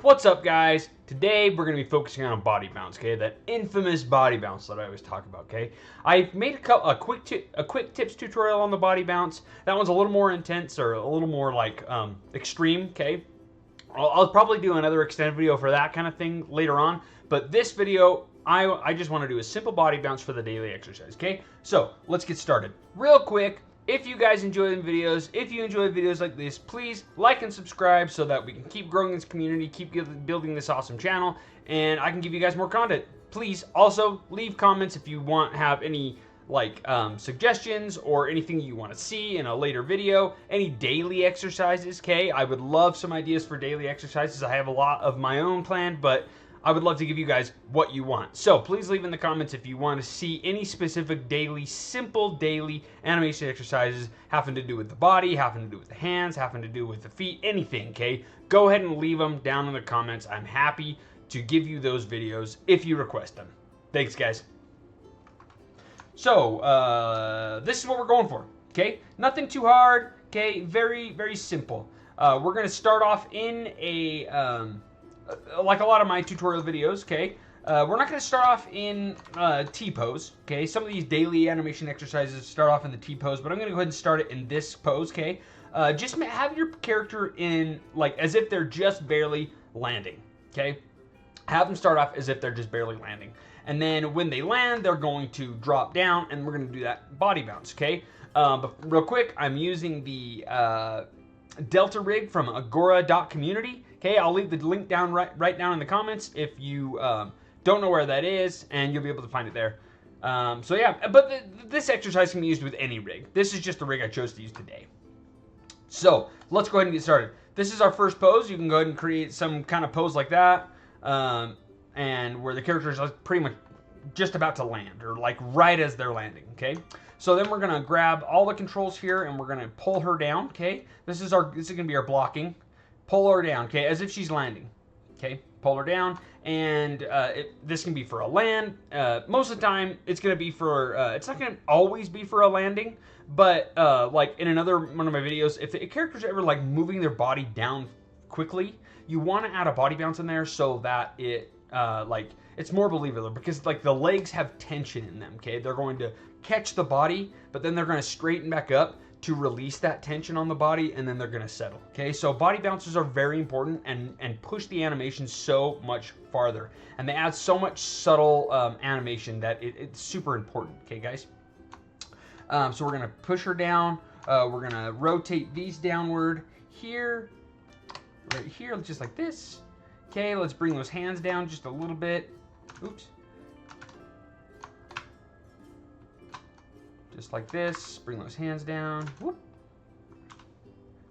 What's up, guys? Today we're going to be focusing on body bounce, okay? That infamous body bounce that I always talk about, okay? I've made a quick tips tutorial on the body bounce. That one's a little more intense or a little more like extreme, okay? I'll probably do another extended video for that kind of thing later on, but this video I just want to do a simple body bounce for the daily exercise, okay? So let's get started. Real quick, if you guys enjoy the videos, if you enjoy videos like this, please like and subscribe so that we can keep growing this community, keep building this awesome channel, and I can give you guys more content. Please also leave comments if you have any suggestions or anything you want to see in a later video, any daily exercises, okay? I would love some ideas for daily exercises. I have a lot of my own planned, but I would love to give you guys what you want. So please leave in the comments if you want to see any specific simple daily animation exercises having to do with the body, having to do with the hands, having to do with the feet, anything, okay? Go ahead and leave them down in the comments. I'm happy to give you those videos if you request them. Thanks, guys. So, this is what we're going for, okay? Nothing too hard, okay? Very, very simple. We're going to start off in like a lot of my tutorial videos, okay? We're not going to start off in T-pose, okay? Some of these daily animation exercises start off in the T-pose, but I'm going to go ahead and start it in this pose, okay? Just have your character in, like, as if they're just barely landing, okay? Have them start off as if they're just barely landing. And then when they land, they're going to drop down, and we're going to do that body bounce, okay? But real quick, I'm using the Delta rig from agora.community. Okay, I'll leave the link down right down in the comments if you don't know where that is, and you'll be able to find it there. So yeah, but this exercise can be used with any rig. This is just the rig I chose to use today. So let's go ahead and get started. This is our first pose. You can go ahead and create some kind of pose like that, and where the character is pretty much just about to land, or like right as they're landing, okay? So then we're gonna grab all the controls here, and we're gonna pull her down, okay? This is gonna be our blocking. Pull her down, okay, as if she's landing, okay? Pull her down, and this can be for a land. Most of the time, it's gonna be for, it's not gonna always be for a landing, but like in one of my videos, if a character's ever like moving their body down quickly, you wanna add a body bounce in there so that it's more believable, because like the legs have tension in them, okay? They're going to catch the body, but then they're going to straighten back up to release that tension on the body, and then they're going to settle, okay? So body bounces are very important and push the animation so much farther, and they add so much subtle animation that it's super important, okay, guys? So we're going to push her down. We're going to rotate these downward here, right here, just like this. Okay, let's bring those hands down just a little bit. Oops. Just like this. Bring those hands down. Whoop.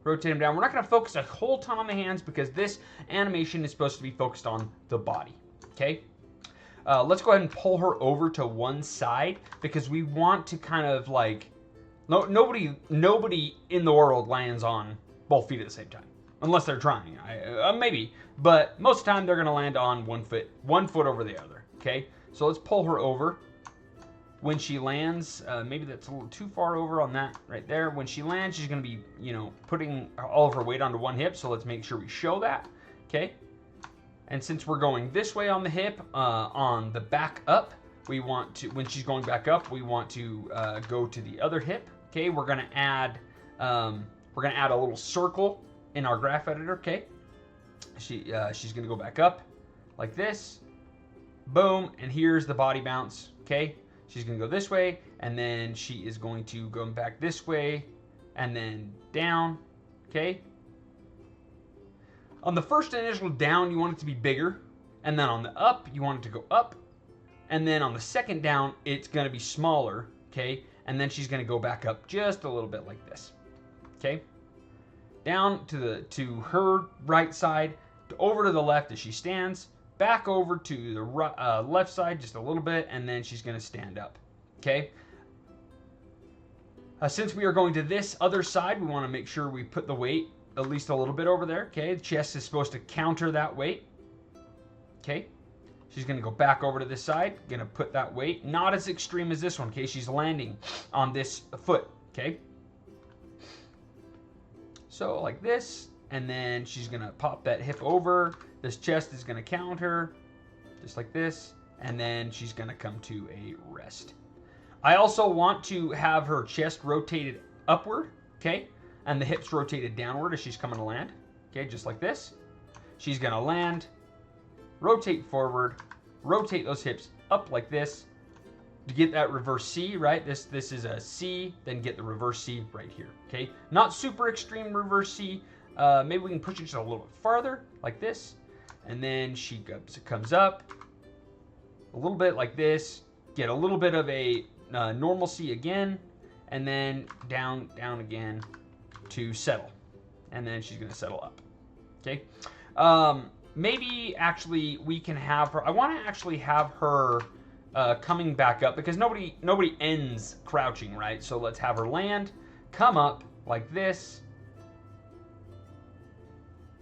Rotate them down. We're not going to focus a whole ton on the hands because this animation is supposed to be focused on the body. Okay? Let's go ahead and pull her over to one side because we want to kind of like... Nobody in the world lands on both feet at the same time. Unless they're trying. Maybe. But most of the time they're going to land on one foot over the other. Okay? So let's pull her over. When she lands, maybe that's a little too far over on that right there. When she lands, she's going to be, putting all of her weight onto one hip. So let's make sure we show that. Okay? And since we're going this way on the hip, on the back up, we want to, when she's going back up, we want to go to the other hip. Okay? We're going to add a little circle in our graph editor, okay? She's going to go back up like this. Boom, and here's the body bounce, okay? She's going to go this way, and then she is going to go back this way, and then down, okay? On the first initial down, you want it to be bigger, and then on the up, you want it to go up, and then on the second down, it's going to be smaller, okay? And then she's going to go back up just a little bit like this, okay? Down to her right side, over to the left as she stands, back over to the left side just a little bit, and then she's going to stand up, okay? Since we are going to this other side, we want to make sure we put the weight at least a little bit over there, okay? The chest is supposed to counter that weight, okay? She's going to go back over to this side, going to put that weight, not as extreme as this one, okay? She's landing on this foot, okay? So like this, and then she's gonna pop that hip over. This chest is going to counter, just like this, and then she's going to come to a rest. I also want to have her chest rotated upward, okay, and the hips rotated downward as she's coming to land, okay, just like this. She's going to land, rotate forward, rotate those hips up like this to get that reverse C, right? This is a C, then get the reverse C right here, okay? Not super extreme reverse C. Maybe we can push it just a little bit farther, like this. And then she comes up a little bit like this, get a little bit of a normal C again, and then down again to settle. And then she's gonna settle up, okay? Maybe actually we can have her, I wanna actually have her coming back up because nobody ends crouching, right? So let's have her land, come up like this,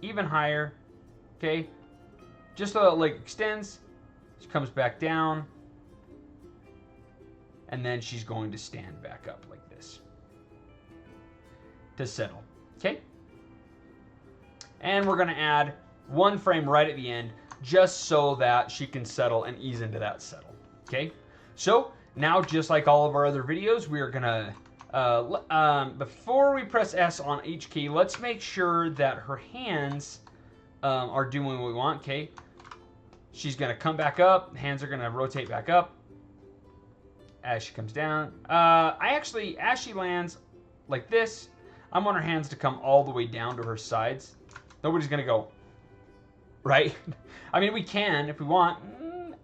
even higher, okay? Just so it like extends, she comes back down, and then she's going to stand back up like this to settle, okay? And we're gonna add one frame right at the end just so that she can settle and ease into that settle, okay? So now, just like all of our other videos, we are gonna, before we press S on each key, let's make sure that her hands are doing what we want, okay? She's gonna come back up, hands are gonna rotate back up as she comes down. As she lands like this, I want her hands to come all the way down to her sides. Nobody's gonna go, right? I mean, we can if we want.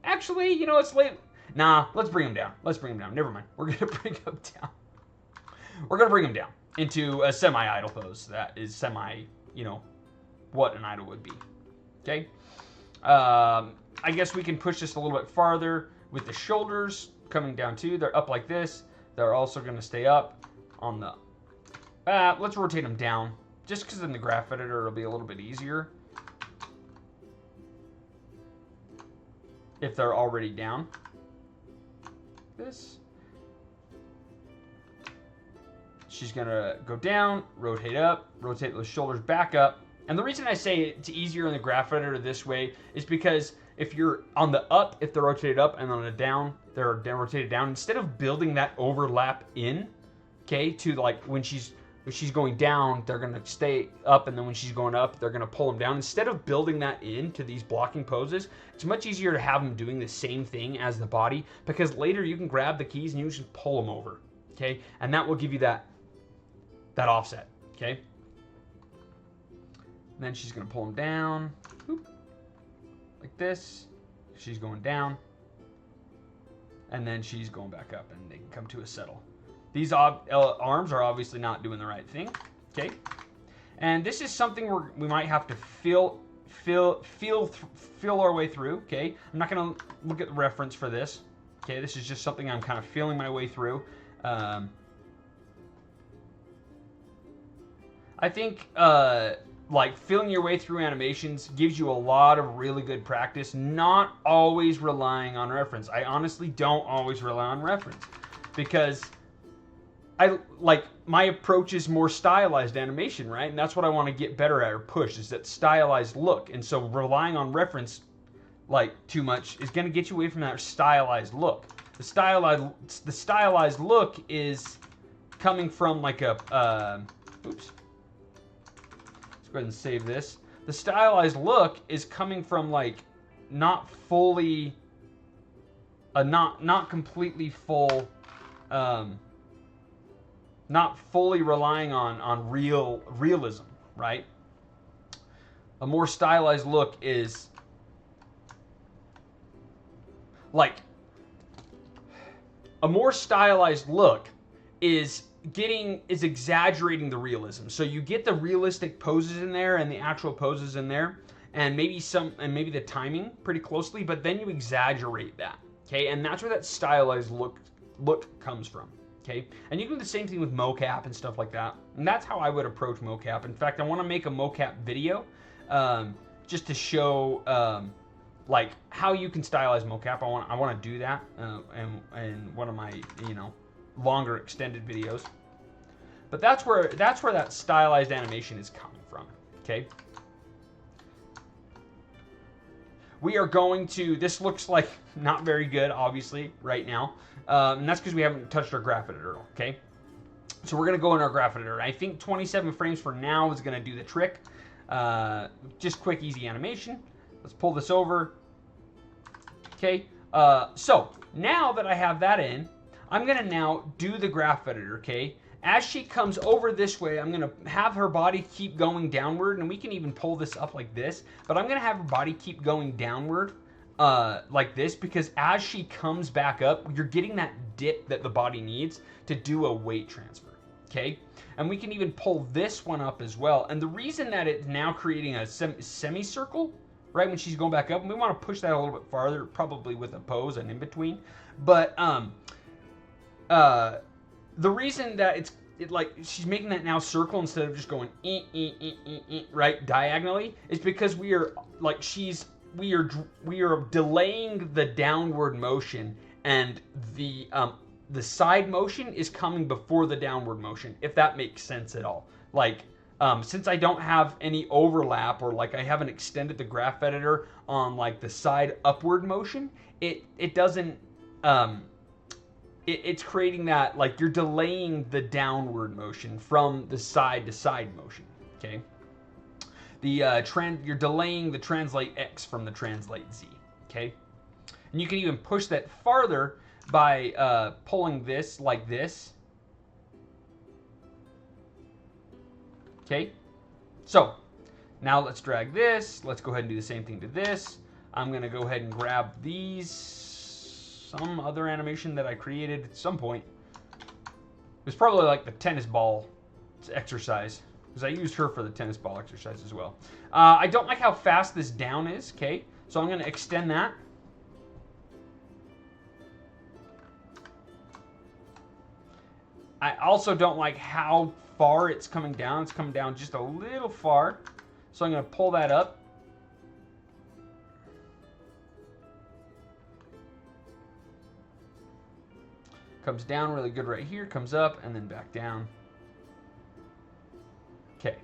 Actually, you know, it's late. Nah, let's bring him down. Let's bring him down. Never mind. We're gonna bring him down. We're gonna bring him down into a semi-idle pose. That is semi, you know, what an idle would be. Okay? I guess we can push this a little bit farther with the shoulders coming down too. They're up like this. They're also gonna stay up on the... let's rotate them down. Just because in the graph editor it'll be a little bit easier if they're already down. This. She's gonna go down, rotate up, rotate those shoulders back up. And the reason I say it's easier in the graph editor this way is because if you're on the up, if they're rotated up, and on the down, they're rotated down, instead of building that overlap in, okay, to like when she's going down, they're gonna stay up, and then when she's going up, they're gonna pull them down. Instead of building that into these blocking poses, it's much easier to have them doing the same thing as the body, because later you can grab the keys and you just pull them over, okay? And that will give you that offset, okay? And then she's gonna pull them down, whoop, like this. She's going down, and then she's going back up, and they can come to a settle. These arms are obviously not doing the right thing, okay? And this is something we might have to feel our way through, okay? I'm not gonna look at the reference for this, okay? This is just something I'm kind of feeling my way through. I think like feeling your way through animations gives you a lot of really good practice, not always relying on reference. I honestly don't always rely on reference because my approach is more stylized animation, right? And that's what I want to get better at or push, is that stylized look. And so relying on reference like too much is going to get you away from that stylized look. The stylized look is coming from like a oops. Let's go ahead and save this. The stylized look is coming from like not fully not completely full not fully relying on realism, right? A more stylized look is like a more stylized look is exaggerating the realism. So you get the realistic poses in there and the actual poses in there, and maybe the timing pretty closely, but then you exaggerate that, okay? And that's where that stylized look comes from. Okay, and you can do the same thing with mocap and stuff like that. And that's how I would approach mocap. In fact, I want to make a mocap video just to show like how you can stylize mocap. I want to do that in one of my longer extended videos. But that's where that stylized animation is coming from. Okay. we are going to, this looks like not very good, obviously, right now. And that's because we haven't touched our graph editor, okay? So we're going to go in our graph editor. I think 27 frames for now is going to do the trick. Just quick, easy animation. Let's pull this over. Okay, so now that I have that in, I'm going to now do the graph editor, okay? As she comes over this way, I'm going to have her body keep going downward, and we can even pull this up like this, but I'm going to have her body keep going downward like this, because as she comes back up, you're getting that dip that the body needs to do a weight transfer, okay? And we can even pull this one up as well. And the reason that it's now creating a semicircle, right, when she's going back up, and we want to push that a little bit farther, probably with a pose and in between. But the reason that like she's making that now circle instead of just going right diagonally is because we are like we are delaying the downward motion, and the side motion is coming before the downward motion, if that makes sense at all. Like, since I don't have any overlap, or like I haven't extended the graph editor on like the side upward motion, it doesn't, it's creating that, like, you're delaying the downward motion from the side to side motion, okay? You're delaying the translate X from the translate Z, okay? And you can even push that farther by pulling this like this. Okay, so now let's drag this. Let's go ahead and do the same thing to this. I'm going to go ahead and grab these, some other animation that I created at some point. It was probably like the tennis ball exercise, because I used her for the tennis ball exercise as well. I don't like how fast this down is, okay? So I'm going to extend that. I also don't like how far it's coming down. It's coming down just a little far. So I'm going to pull that up. Comes down really good right here. Comes up and then back down. Okay.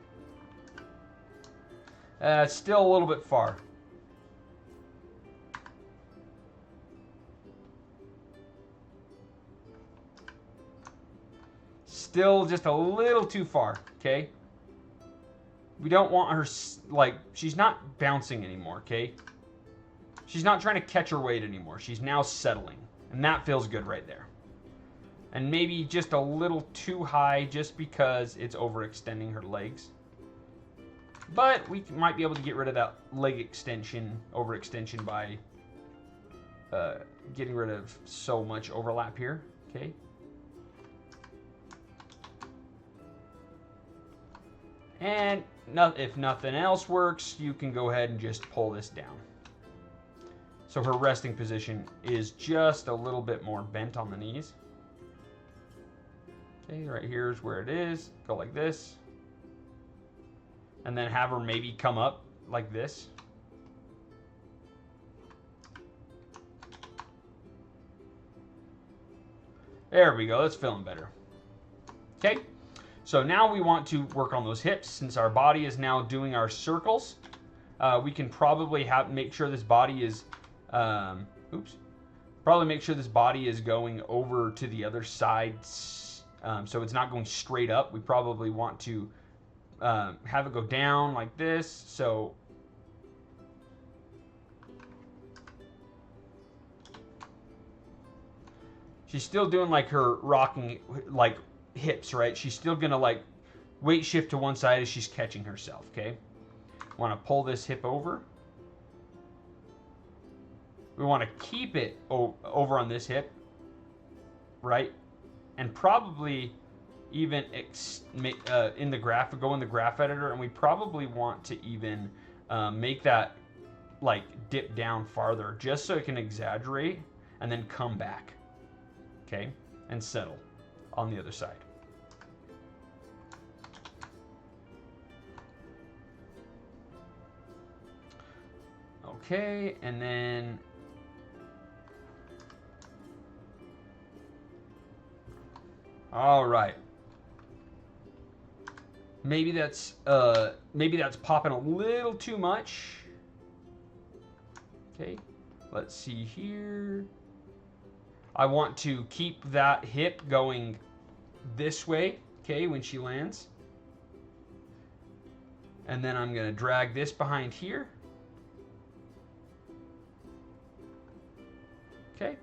Still a little bit far. Still just a little too far, okay? We don't want her, like, she's not bouncing anymore, okay? She's not trying to catch her weight anymore. She's now settling, and that feels good right there. And maybe just a little too high just because it's overextending her legs. But we might be able to get rid of that leg extension, overextension, by getting rid of so much overlap here, okay? And if nothing else works, you can go ahead and just pull this down. So her resting position is just a little bit more bent on the knees. Okay, right here is where it is. Go like this. And then have her maybe come up like this. There we go. That's feeling better. Okay. So now we want to work on those hips. Since our body is now doing our circles, we can probably make sure this body is, probably make sure this body is going over to the other side, so it's not going straight up. We probably want to have it go down like this. So she's still doing like her rocking, like, hips, right? She's still gonna like weight shift to one side as she's catching herself, okay? Want to pull this hip over. We want to keep it over on this hip, right? And probably even in the graph, go in the graph editor, and we probably want to even make that like dip down farther, just so it can exaggerate and then come back, okay? And settle on the other side. Okay, and then all right. Maybe that's popping a little too much. Okay, let's see here. I want to keep that hip going this way, okay, when she lands. And then I'm going to drag this behind here. Okay.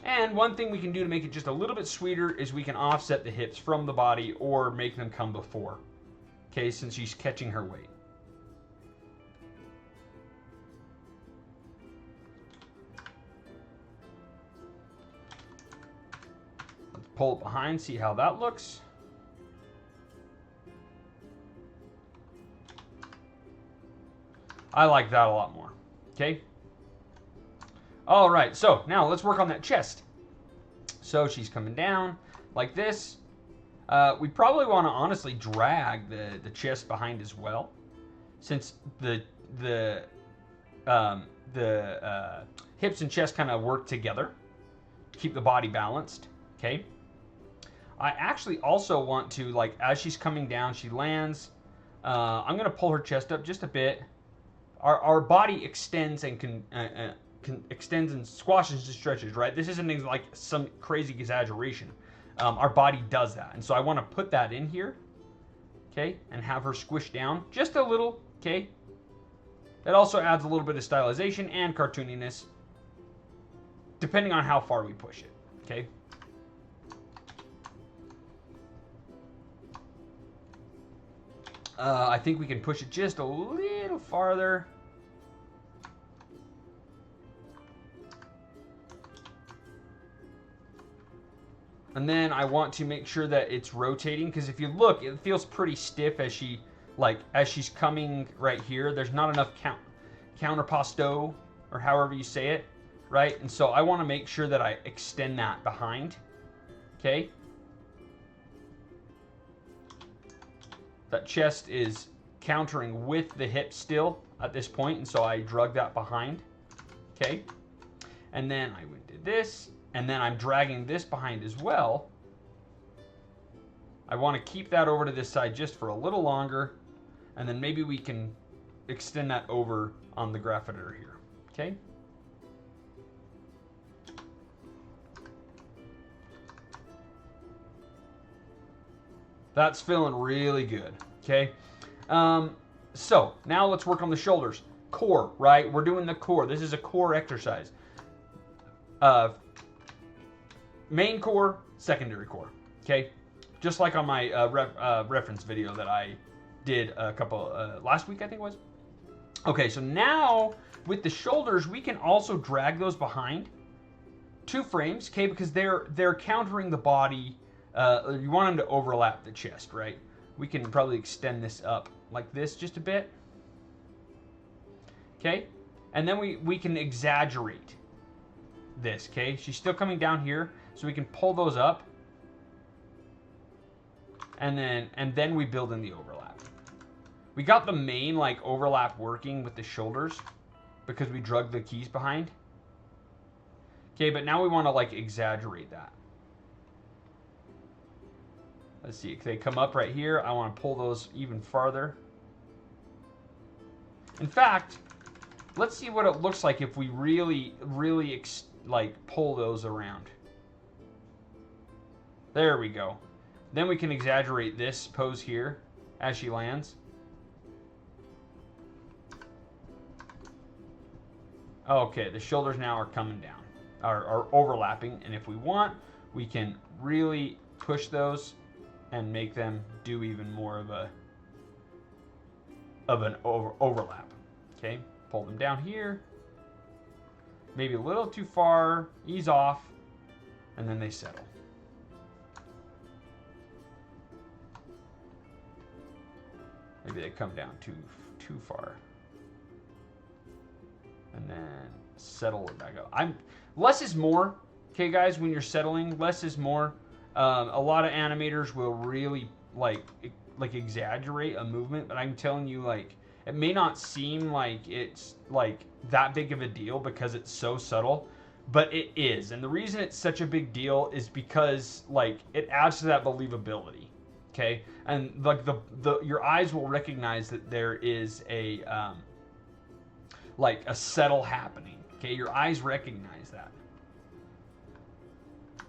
And one thing we can do to make it just a little bit sweeter is we can offset the hips from the body or make them come before. Okay, since she's catching her weight. Let's pull it behind, see how that looks. I like that a lot more. Okay. All right, so now let's work on that chest. So she's coming down like this. We probably want to honestly drag the chest behind as well, since the hips and chest kind of work together to keep the body balanced. Okay. I actually also want to, like, as she's coming down, she lands. I'm gonna pull her chest up just a bit. Our body extends and extends and squashes and stretches, right? This isn't like some crazy exaggeration. Our body does that. And so I want to put that in here, okay, and have her squish down just a little, okay? That also adds a little bit of stylization and cartooniness, depending on how far we push it, okay? I think we can push it just a little farther. And then I want to make sure that it's rotating, because if you look, it feels pretty stiff as she's coming right here. There's not enough counterposto, or however you say it, right? And so I want to make sure that I extend that behind, okay? That chest is countering with the hip still at this point, and so I drug that behind, okay? And then I did this. And then I'm dragging this behind as well. I want to keep that over to this side just for a little longer. And then maybe we can extend that over on the graph editor here. Okay? That's feeling really good. Okay? So now let's work on the shoulders. Core, right? We're doing the core. This is a core exercise. Main core, secondary core, okay? Just like on my reference video that I did a couple, last week I think it was. Okay, so now with the shoulders, we can also drag those behind 2 frames, okay? Because they're countering the body. You want them to overlap the chest, right? We can probably extend this up like this just a bit, okay? And then we can exaggerate this, okay? She's still coming down here, so we can pull those up, and then we build in the overlap. We got the main like overlap working with the shoulders because we drug the keys behind. Okay, but now we want to like exaggerate that. Let's see, if they come up right here, I want to pull those even farther. In fact, let's see what it looks like if we really like pull those around. There we go. Then we can exaggerate this pose here as she lands. Okay, the shoulders now are coming down, are overlapping, and if we want, we can really push those and make them do even more of an overlap. Okay, pull them down here. Maybe a little too far, ease off, and then they settle. Maybe they come down too far. And then settle it back up. Less is more, okay guys, when you're settling, less is more. A lot of animators will really like exaggerate a movement, but I'm telling you, like, it may not seem like it's like that big of a deal because it's so subtle, but it is. And the reason it's such a big deal is because like it adds to that believability. Okay, and like your eyes will recognize that there is a like a settle happening. Okay, your eyes recognize that.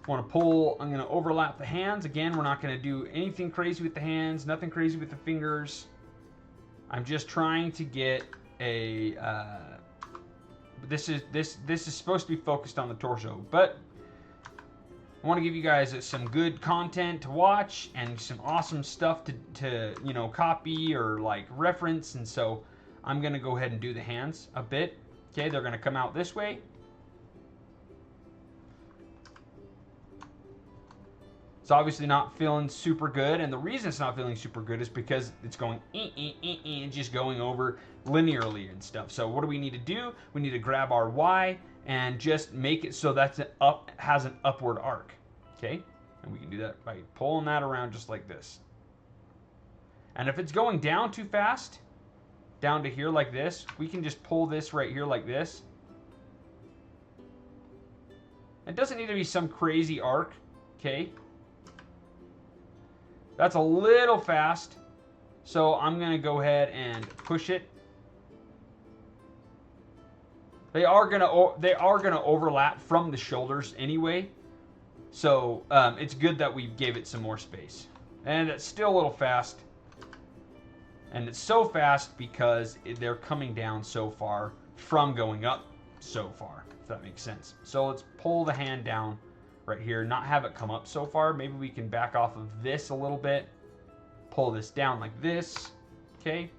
Want to pull, I'm going to overlap the hands. Again, we're not going to do anything crazy with the hands, nothing crazy with the fingers. I'm just trying to get a, this is supposed to be focused on the torso, but I want to give you guys some good content to watch and some awesome stuff to you know, copy or like reference, and so I'm going to go ahead and do the hands a bit. Okay, they're going to come out this way. It's obviously not feeling super good, and the reason it's not feeling super good is because it's going just going over linearly and stuff. So what do we need to do? We need to grab our Y and just make it so that's has an upward arc. Okay, and we can do that by pulling that around just like this. And if it's going down too fast, down to here like this, we can just pull this right here like this. It doesn't need to be some crazy arc. Okay. That's a little fast, so I'm going to go ahead and push it. They are going to overlap from the shoulders anyway, so it's good that we gave it some more space. And it's still a little fast, and it's so fast because they're coming down so far from going up so far, if that makes sense. So let's pull the hand down right here, not have it come up so far. Maybe we can back off of this a little bit, pull this down like this. Okay,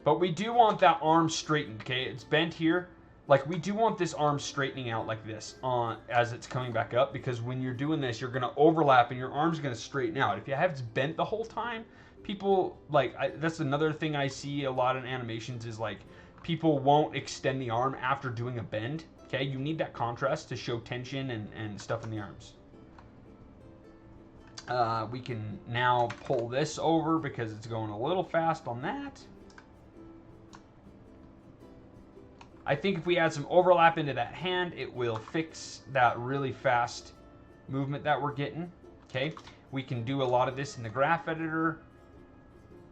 but we do want that arm straightened. Okay, it's bent here. Like, we do want this arm straightening out like this as it's coming back up, because when you're doing this, you're going to overlap and your arm's going to straighten out. If you have it bent the whole time, people like that's another thing I see a lot in animations is like people won't extend the arm after doing a bend. Okay, you need that contrast to show tension and stuff in the arms. We can now pull this over because it's going a little fast on that. I think if we add some overlap into that hand, it will fix that really fast movement that we're getting. Okay, we can do a lot of this in the graph editor,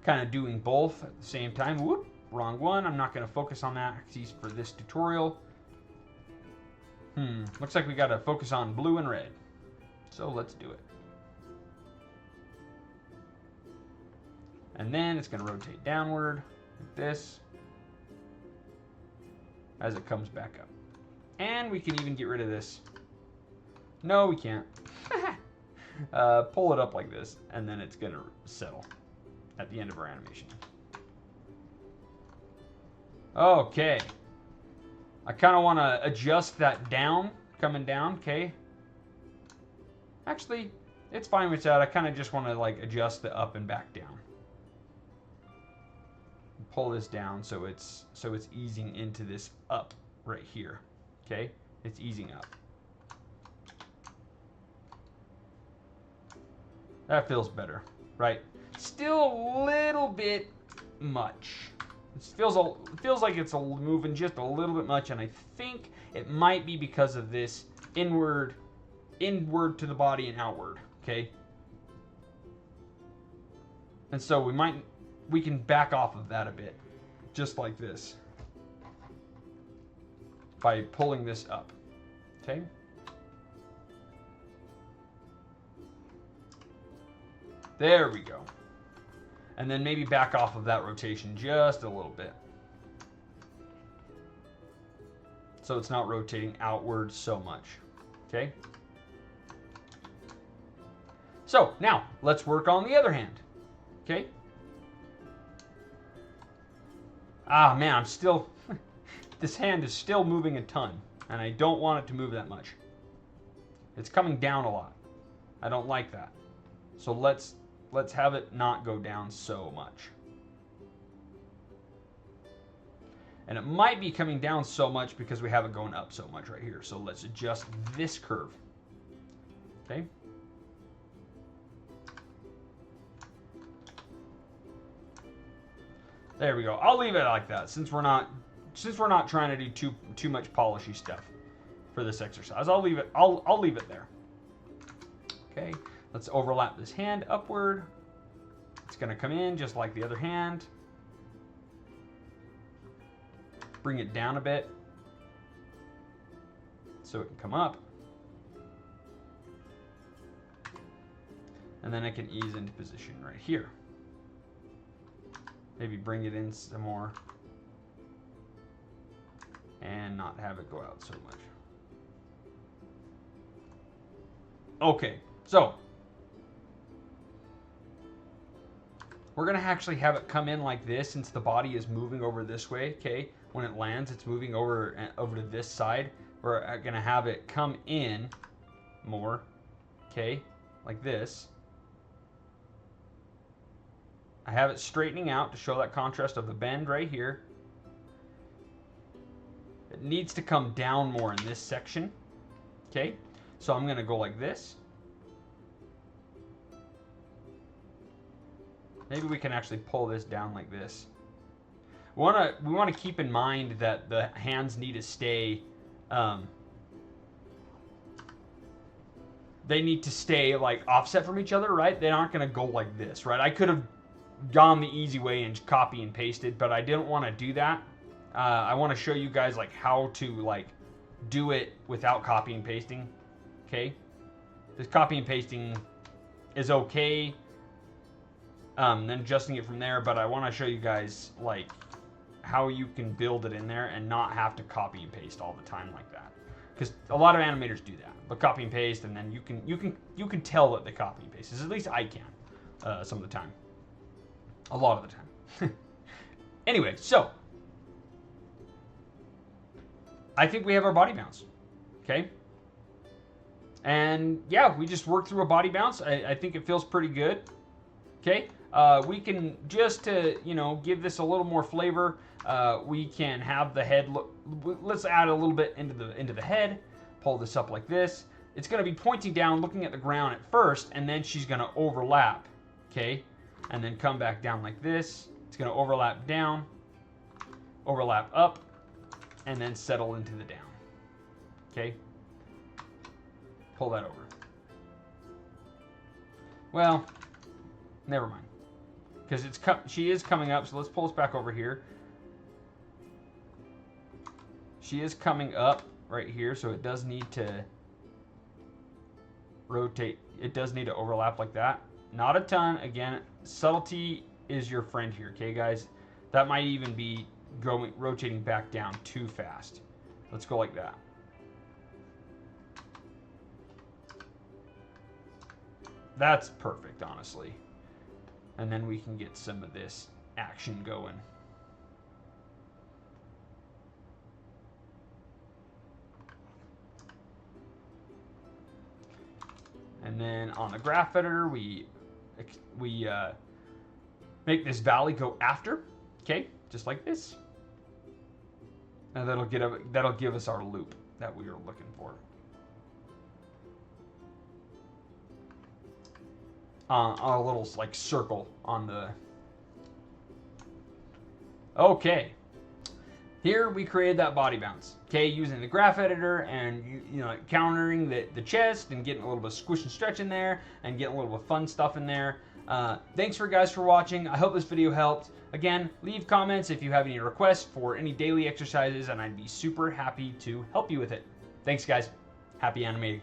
kind of doing both at the same time. Whoop, wrong one. I'm not going to focus on that for this tutorial. Looks like we got to focus on blue and red. So let's do it. And then it's going to rotate downward like this as it comes back up. And we can even get rid of this. No, we can't. Pull it up like this, and then it's going to settle at the end of our animation. Okay. I kind of want to adjust that down, coming down, okay? Actually, it's fine with that. I kind of just want to like adjust the up and back down. Pull this down so it's easing into this up right here, okay? It's easing up. That feels better, right? Still a little bit much. It feels like it's moving just a little bit much, and I think it might be because of this inward to the body and outward, okay? And so we can back off of that a bit, just like this, by pulling this up, okay? There we go. And then maybe back off of that rotation just a little bit, so it's not rotating outward so much, okay? So now let's work on the other hand, okay? Ah, man, I'm still... this hand is still moving a ton, and I don't want it to move that much. It's coming down a lot. I don't like that. So let's have it not go down so much. And it might be coming down so much because we have it going up so much right here. So let's adjust this curve. Okay? There we go. I'll leave it like that since we're not trying to do too much polishy stuff for this exercise. I'll leave it there. Okay. Let's overlap this hand upward. It's going to come in just like the other hand. Bring it down a bit so it can come up. And then I can ease into position right here. Maybe bring it in some more and not have it go out so much. Okay, so we're going to actually have it come in like this since the body is moving over this way, okay? When it lands, it's moving over to this side. We're going to have it come in more, okay? Like this. I have it straightening out to show that contrast of the bend right here. It needs to come down more in this section, okay? So I'm going to go like this. Maybe we can actually pull this down like this. We want to keep in mind that the hands need to stay. They need to stay like offset from each other, right? They aren't going to go like this, right? I could have gone the easy way and copy and pasted, but I didn't want to do that. I want to show you guys like how to like do it without copy and pasting. Okay, this copy and pasting is okay. Then adjusting it from there, but I want to show you guys like how you can build it in there and not have to copy and paste all the time like that, because a lot of animators do that. But copy and paste, and then you can tell that they copy and paste. At least I can some of the time, a lot of the time. Anyway, so I think we have our body bounce. Okay. And yeah, we just worked through a body bounce. I think it feels pretty good. Okay. We can just to, you know, give this a little more flavor. We can have the head look. Let's add a little bit into the head. Pull this up like this. It's going to be pointing down, looking at the ground at first, and then she's going to overlap. Okay. And then come back down like this. It's going to overlap down, overlap up, and then settle into the down. Okay. Pull that over. Well, never mind, because she is coming up. So let's pull this back over here. She is coming up right here, so it does need to rotate. It does need to overlap like that. Not a ton. Again, subtlety is your friend here. Okay, guys, that might even be rotating back down too fast. Let's go like that. That's perfect, honestly. And then we can get some of this action going. And then on the graph editor, we make this valley go after, okay, just like this. And that'll give us our loop that we were looking for. A little like circle on the. Okay, here we created that body bounce. Okay, using the graph editor and you know, countering the chest and getting a little bit of squish and stretch in there and getting a little bit of fun stuff in there. Thanks for watching. I hope this video helped. Again, leave comments if you have any requests for any daily exercises, and I'd be super happy to help you with it. Thanks, guys. Happy animating.